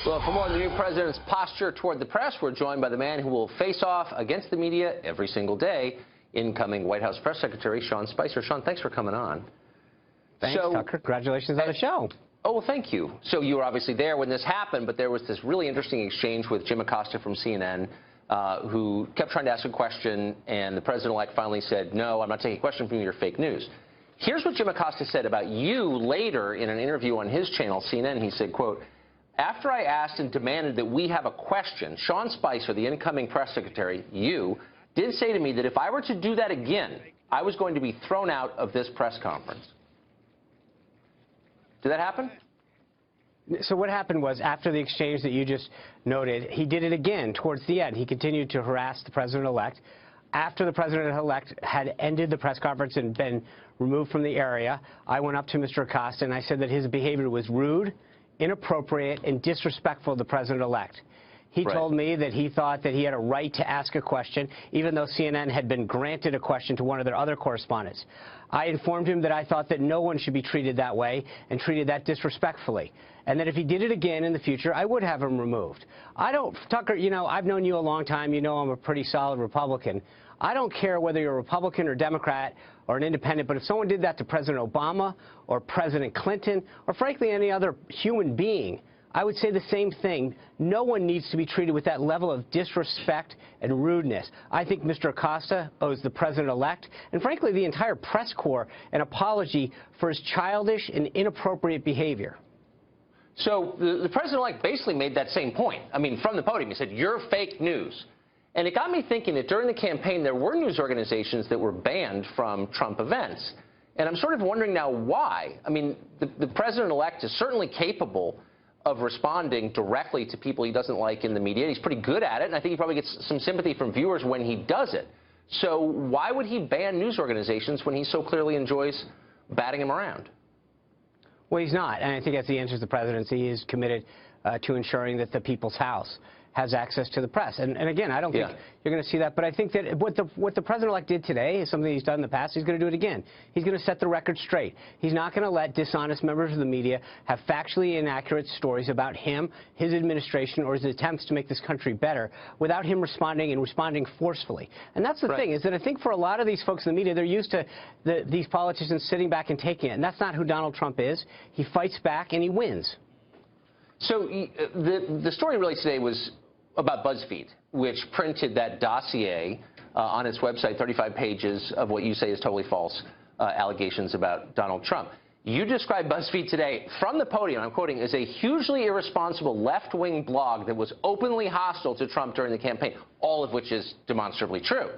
Well, for more on the new president's posture toward the press, we're joined by the man who will face off against the media every single day, incoming White House Press Secretary Sean Spicer. Sean, thanks for coming on. Thanks, Tucker. Congratulations on the show. Oh, well, thank you. So you were obviously there when this happened, but there was this really interesting exchange with Jim Acosta from CNN, who kept trying to ask a question, and the president-elect finally said, no, I'm not taking a question from you, you're fake news. Here's what Jim Acosta said about you later in an interview on his channel, CNN. He said, quote, after I asked and demanded that we have a question, Sean Spicer, the incoming press secretary, you, did say to me that if I were to do that again, I was going to be thrown out of this press conference. Did that happen? So what happened was, after the exchange that you just noted, he did it again towards the end. He continued to harass the president-elect. After the president-elect had ended the press conference and been removed from the area, I went up to Mr. Acosta and I said that his behavior was rude, inappropriate, and disrespectful of the president-elect. He told me that he thought that he had a right to ask a question, even though CNN had been granted a question to one of their other correspondents. I informed him that I thought that no one should be treated that way and treated that disrespectfully, and that if he did it again in the future, I would have him removed. Tucker, you know, I've known you a long time. You know I'm a pretty solid Republican. I don't care whether you're a Republican or Democrat or an independent, but if someone did that to President Obama or President Clinton or, frankly, any other human being, I would say the same thing. No one needs to be treated with that level of disrespect and rudeness. I think Mr. Acosta owes the president-elect and, frankly, the entire press corps an apology for his childish and inappropriate behavior. So the president-elect basically made that same point. I mean, from the podium, he said, you're fake news. And it got me thinking that during the campaign, there were news organizations that were banned from Trump events. And I'm sort of wondering now why. I mean, the president-elect is certainly capable of responding directly to people he doesn't like in the media. He's pretty good at it, and I think he probably gets some sympathy from viewers when he does it. So why would he ban news organizations when he so clearly enjoys batting them around? Well, he's not, and I think as he enters the presidency, he is committed to ensuring that the people's house has access to the press. And again, I don't think you're going to see that, but I think that what the president-elect did today is something he's done in the past. He's going to do it again. He's going to set the record straight. He's not going to let dishonest members of the media have factually inaccurate stories about him, his administration, or his attempts to make this country better without him responding forcefully. And that's the thing, is that I think for a lot of these folks in the media, they're used to these politicians sitting back and taking it, and that's not who Donald Trump is. He fights back and he wins. So the story really today was about BuzzFeed, which printed that dossier on its website, 35 pages of what you say is totally false allegations about Donald Trump. You described BuzzFeed today from the podium, I'm quoting, as a hugely irresponsible left-wing blog that was openly hostile to Trump during the campaign, all of which is demonstrably true.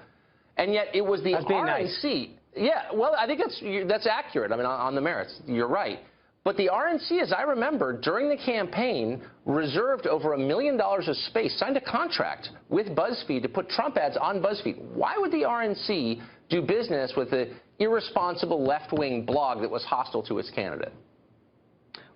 And yet it was the RNC. Yeah, well, I think that's accurate. I mean, on the merits, you're right. But the RNC, as I remember, during the campaign, reserved over $1 million of space, signed a contract with BuzzFeed to put Trump ads on BuzzFeed. Why would the RNC do business with an irresponsible left-wing blog that was hostile to its candidate?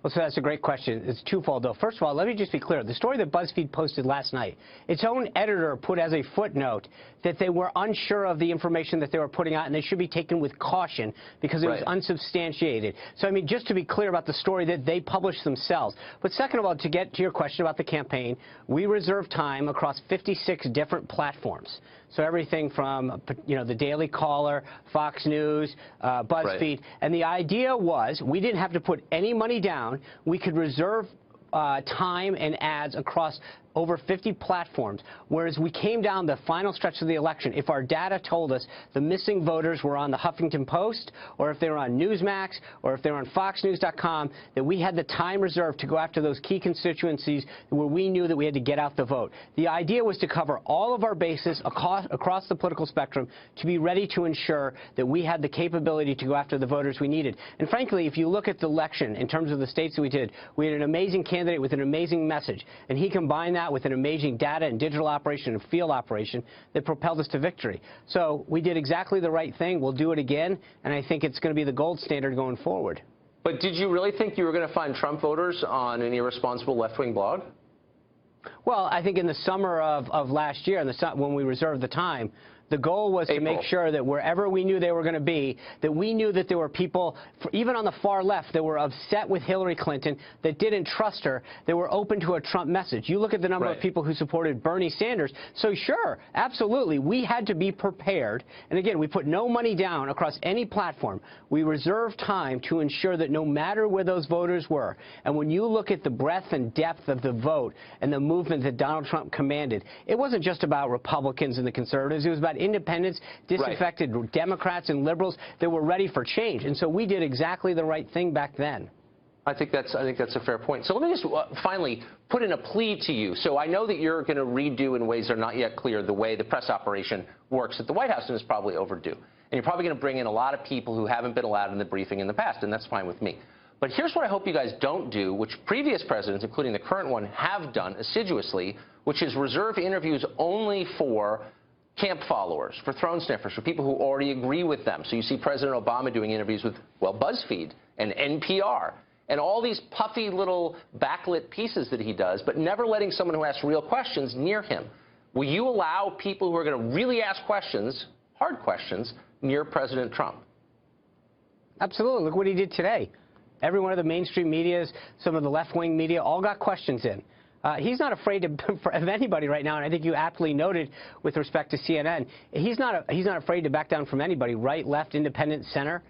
Well, so that's a great question. It's twofold, though. First of all, let me just be clear. The story that BuzzFeed posted last night, its own editor put as a footnote that they were unsure of the information that they were putting out, and they should be taken with caution because it was unsubstantiated. So, I mean, just to be clear about the story that they published themselves. But second of all, to get to your question about the campaign, we reserve time across 56 different platforms. So everything from, you know, the Daily Caller, Fox News, BuzzFeed. And the idea was we didn't have to put any money down. We could reserve time and ads across over 50 platforms, whereas we came down the final stretch of the election. If our data told us the missing voters were on the Huffington Post, or if they were on Newsmax, or if they were on FoxNews.com, that we had the time reserved to go after those key constituencies where we knew that we had to get out the vote. The idea was to cover all of our bases across the political spectrum to be ready to ensure that we had the capability to go after the voters we needed. And frankly, if you look at the election in terms of the states that we did, we had an amazing candidate with an amazing message, and he combined that with an amazing data and digital operation and field operation that propelled us to victory. So we did exactly the right thing. We'll do it again, and I think it's going to be the gold standard going forward. But did you really think you were going to find Trump voters on an irresponsible left-wing blog? Well, I think in the summer of last year, when we reserved the time, The goal was to make sure that wherever we knew they were going to be, that we knew that there were people, even on the far left, that were upset with Hillary Clinton, that didn't trust her, that were open to a Trump message. You look at the number of people who supported Bernie Sanders. So sure, absolutely, we had to be prepared. And again, we put no money down across any platform. We reserved time to ensure that no matter where those voters were, and when you look at the breadth and depth of the vote and the movement that Donald Trump commanded, it wasn't just about Republicans and the conservatives. It was about independents, disaffected Democrats and liberals that were ready for change. And so we did exactly the right thing back then. I think that's a fair point. So let me just finally put in a plea to you. So I know that you're going to redo in ways that are not yet clear the way the press operation works at the White House, and it's probably overdue. And you're probably going to bring in a lot of people who haven't been allowed in the briefing in the past, and that's fine with me. But here's what I hope you guys don't do, which previous presidents, including the current one, have done assiduously, which is reserve interviews only for camp followers, for throne sniffers, for people who already agree with them. So you see President Obama doing interviews with, well, BuzzFeed and NPR and all these puffy little backlit pieces that he does, but never letting someone who asks real questions near him. Will you allow people who are going to really ask questions, hard questions, near President Trump? Absolutely. Look what he did today. Every one of the mainstream medias, some of the left-wing media, all got questions in. He's not afraid of anybody right now, and I think you aptly noted with respect to CNN, he's not afraid to back down from anybody, right, left, independent, center.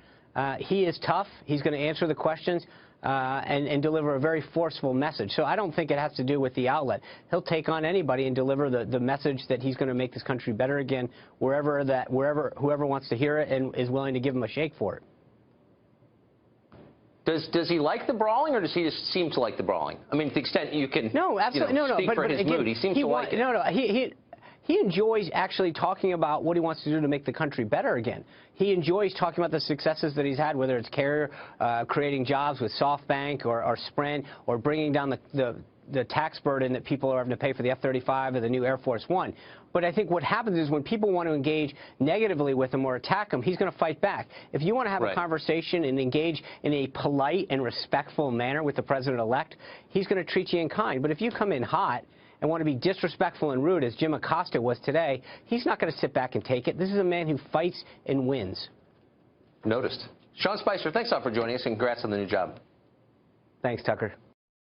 He is tough. He's going to answer the questions and deliver a very forceful message. So I don't think it has to do with the outlet. He'll take on anybody and deliver the message that he's going to make this country better again, whoever wants to hear it and is willing to give him a shake for it. Does he like the brawling, or does he just seem to like the brawling? I mean, to the extent you can speak for his mood, he seems to like it. He enjoys actually talking about what he wants to do to make the country better again. He enjoys talking about the successes that he's had, whether it's Carrier, creating jobs with SoftBank or Sprint, or bringing down the tax burden that people are having to pay for the F-35 or the new Air Force One. But I think what happens is when people want to engage negatively with him or attack him, he's going to fight back. If you want to have a conversation and engage in a polite and respectful manner with the president-elect, he's going to treat you in kind. But if you come in hot and want to be disrespectful and rude, as Jim Acosta was today, he's not going to sit back and take it. This is a man who fights and wins. Noticed. Sean Spicer, thanks a lot for joining us, and congrats on the new job. Thanks, Tucker.